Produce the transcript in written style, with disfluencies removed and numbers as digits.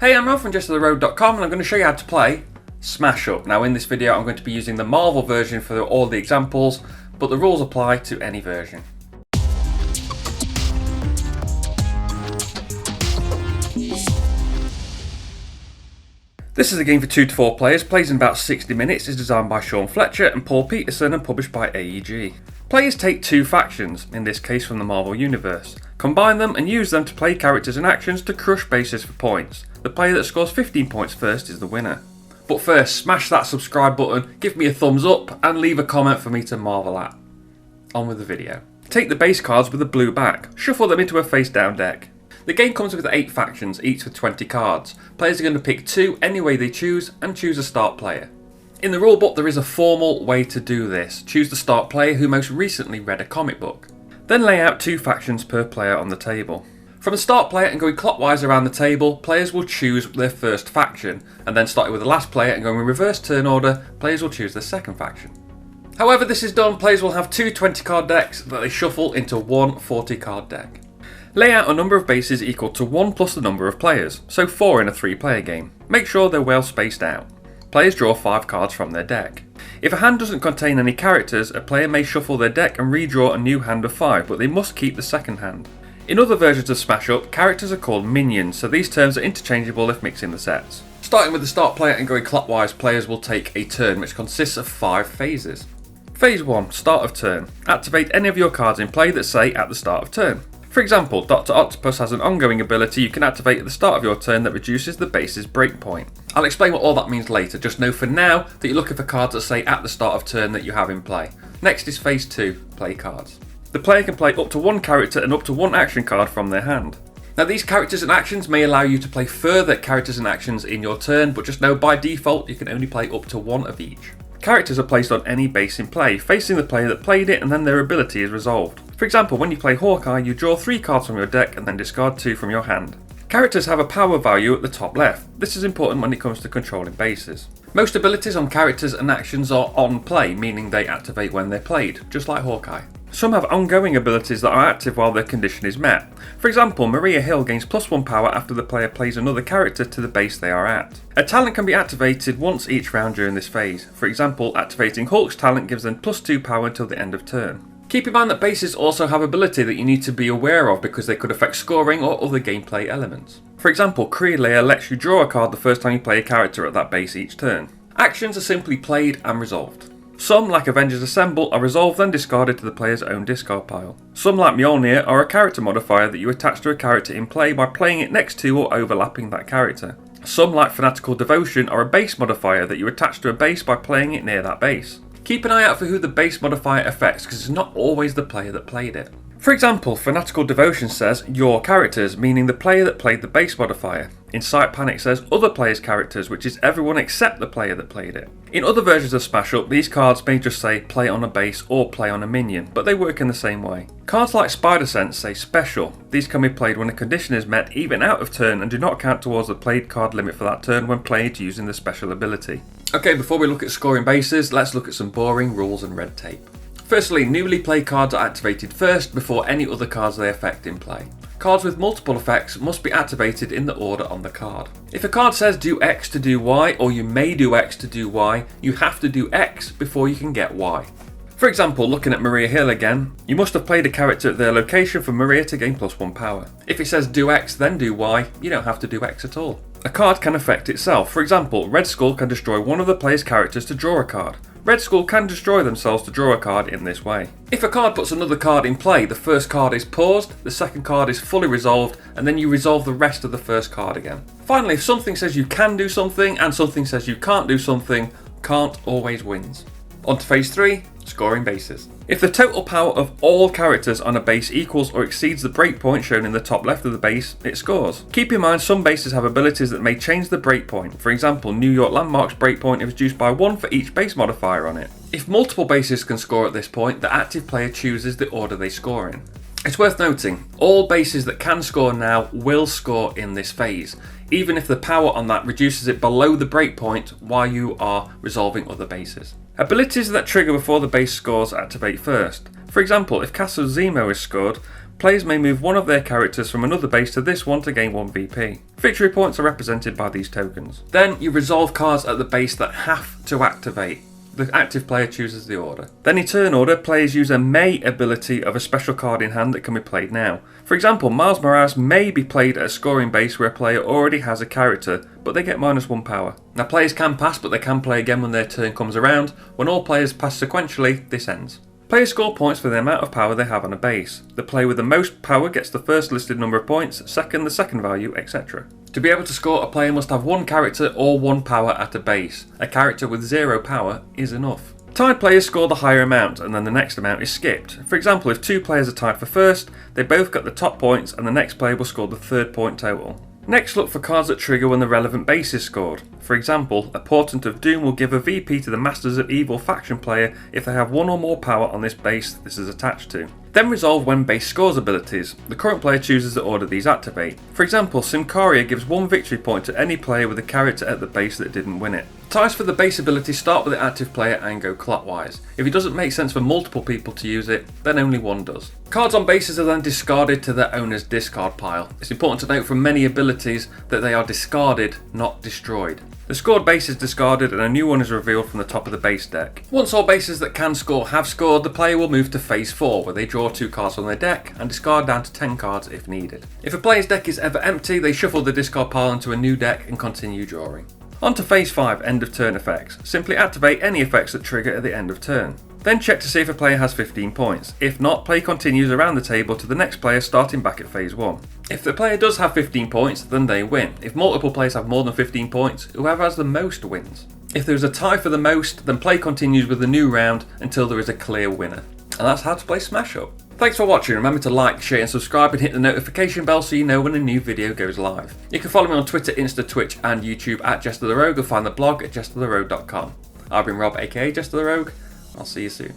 Hey, I'm Rob from JestaThaRogue.com and I'm going to show you how to play Smash Up. Now in this video I'm going to be using the Marvel version for all the examples, but the rules apply to any version. This is a game for 2 to 4 players, plays in about 60 minutes, is designed by Sean Fletcher and Paul Peterson and published by AEG. Players take 2 factions, in this case from the Marvel Universe, combine them and use them to play characters and actions to crush bases for points. The player that scores 15 points first is the winner. But first, smash that subscribe button, give me a thumbs up and leave a comment for me to marvel at. On with the video. Take the base cards with a blue back, shuffle them into a face down deck. The game comes with 8 factions, each with 20 cards. Players are going to pick 2 any way they choose and choose a start player. In the rulebook there is a formal way to do this. Choose the start player who most recently read a comic book. Then lay out 2 factions per player on the table. From the start player and going clockwise around the table, players will choose their first faction, and then starting with the last player and going in reverse turn order, players will choose their second faction. However this is done, players will have 2 20 card decks that they shuffle into one 40 card deck. Lay out a number of bases equal to 1 plus the number of players, so 4 in a 3-player game. Make sure they're well spaced out. Players draw 5 cards from their deck. If a hand doesn't contain any characters, a player may shuffle their deck and redraw a new hand of 5, but they must keep the second hand. In other versions of Smash Up, characters are called minions, so these terms are interchangeable if mixing the sets. Starting with the start player and going clockwise, players will take a turn which consists of 5 phases. Phase 1, start of turn. Activate any of your cards in play that say at the start of turn. For example, Dr. Octopus has an ongoing ability you can activate at the start of your turn that reduces the base's breakpoint. I'll explain what all that means later, just know for now that you're looking for cards that say at the start of turn that you have in play. Next is phase 2, play cards. The player can play up to 1 character and up to 1 action card from their hand. Now these characters and actions may allow you to play further characters and actions in your turn, but just know by default you can only play up to 1 of each. Characters are placed on any base in play, facing the player that played it, and then their ability is resolved. For example, when you play Hawkeye, you draw 3 cards from your deck and then discard 2 from your hand. Characters have a power value at the top left. This is important when it comes to controlling bases. Most abilities on characters and actions are on play, meaning they activate when they're played, just like Hawkeye. Some have ongoing abilities that are active while their condition is met. For example, Maria Hill gains +1 power after the player plays another character to the base they are at. A talent can be activated once each round during this phase. For example, activating Hulk's talent gives them +2 power until the end of turn. Keep in mind that bases also have ability that you need to be aware of because they could affect scoring or other gameplay elements. For example, Kree Layer lets you draw a card the first time you play a character at that base each turn. Actions are simply played and resolved. Some, like Avengers Assemble, are resolved and discarded to the player's own discard pile. Some, like Mjolnir, are a character modifier that you attach to a character in play by playing it next to or overlapping that character. Some, like Fanatical Devotion, are a base modifier that you attach to a base by playing it near that base. Keep an eye out for who the base modifier affects because it's not always the player that played it. For example, Fanatical Devotion says your characters, meaning the player that played the base modifier. Incite Panic says other players' characters, which is everyone except the player that played it. In other versions of Smash Up, these cards may just say play on a base or play on a minion, but they work in the same way. Cards like Spider Sense say special. These can be played when a condition is met even out of turn and do not count towards the played card limit for that turn when played using the special ability. Okay, before we look at scoring bases, let's look at some boring rules and red tape. Firstly, newly played cards are activated first before any other cards they affect in play. Cards with multiple effects must be activated in the order on the card. If a card says do X to do Y, or you may do X to do Y, you have to do X before you can get Y. For example, looking at Maria Hill again, you must have played a character at their location for Maria to gain +1 power. If it says do X then do Y, you don't have to do X at all. A card can affect itself. For example, Red Skull can destroy one of the player's characters to draw a card. Red Skull can destroy themselves to draw a card in this way. If a card puts another card in play, the first card is paused, the second card is fully resolved, and then you resolve the rest of the first card again. Finally, if something says you can do something and something says you can't do something, can't always wins. On to phase 3, scoring bases. If the total power of all characters on a base equals or exceeds the breakpoint shown in the top left of the base, it scores. Keep in mind some bases have abilities that may change the breakpoint. For example, New York Landmark's breakpoint is reduced by 1 for each base modifier on it. If multiple bases can score at this point, the active player chooses the order they score in. It's worth noting, all bases that can score now will score in this phase, even if the power on that reduces it below the breakpoint while you are resolving other bases. Abilities that trigger before the base scores activate first. For example, if Castle Zemo is scored, players may move one of their characters from another base to this one to gain 1 VP. Victory points are represented by these tokens. Then you resolve cards at the base that have to activate. The active player chooses the order. Then in turn order, players use a may ability of a special card in hand that can be played now. For example, Miles Morales may be played at a scoring base where a player already has a character, but they get -1 power. Now players can pass, but they can play again when their turn comes around. When all players pass sequentially, this ends. Players score points for the amount of power they have on a base. The player with the most power gets the first listed number of points, second the second value, etc. To be able to score, a player must have 1 character or 1 power at a base. A character with 0 power is enough. Tied players score the higher amount and then the next amount is skipped. For example, if 2 players are tied for first, they both get the top points and the next player will score the third point total. Next, look for cards that trigger when the relevant base is scored. For example, a Portent of Doom will give a VP to the Masters of Evil faction player if they have 1 or more power on this base this is attached to. Then resolve when base scores abilities. The current player chooses the order these activate. For example, Symkaria gives 1 victory point to any player with a character at the base that didn't win it. Ties for the base ability start with the active player and go clockwise. If it doesn't make sense for multiple people to use it, then only one does. Cards on bases are then discarded to their owner's discard pile. It's important to note from many abilities that they are discarded, not destroyed. The scored base is discarded and a new one is revealed from the top of the base deck. Once all bases that can score have scored, the player will move to phase 4, where they draw 2 cards from their deck and discard down to 10 cards if needed. If a player's deck is ever empty, they shuffle the discard pile into a new deck and continue drawing. On to phase 5, end of turn effects. Simply activate any effects that trigger at the end of turn. Then check to see if a player has 15 points. If not, play continues around the table to the next player starting back at phase 1. If the player does have 15 points, then they win. If multiple players have more than 15 points, whoever has the most wins. If there is a tie for the most, then play continues with the new round until there is a clear winner. And that's how to play Smash Up. Thanks for watching. Remember to like, share and subscribe and hit the notification bell so you know when a new video goes live. You can follow me on Twitter, Insta, Twitch and YouTube at Jesta ThaRogue or find the blog at JestaThaRogue.com. I've been Rob aka Jesta ThaRogue. I'll see you soon.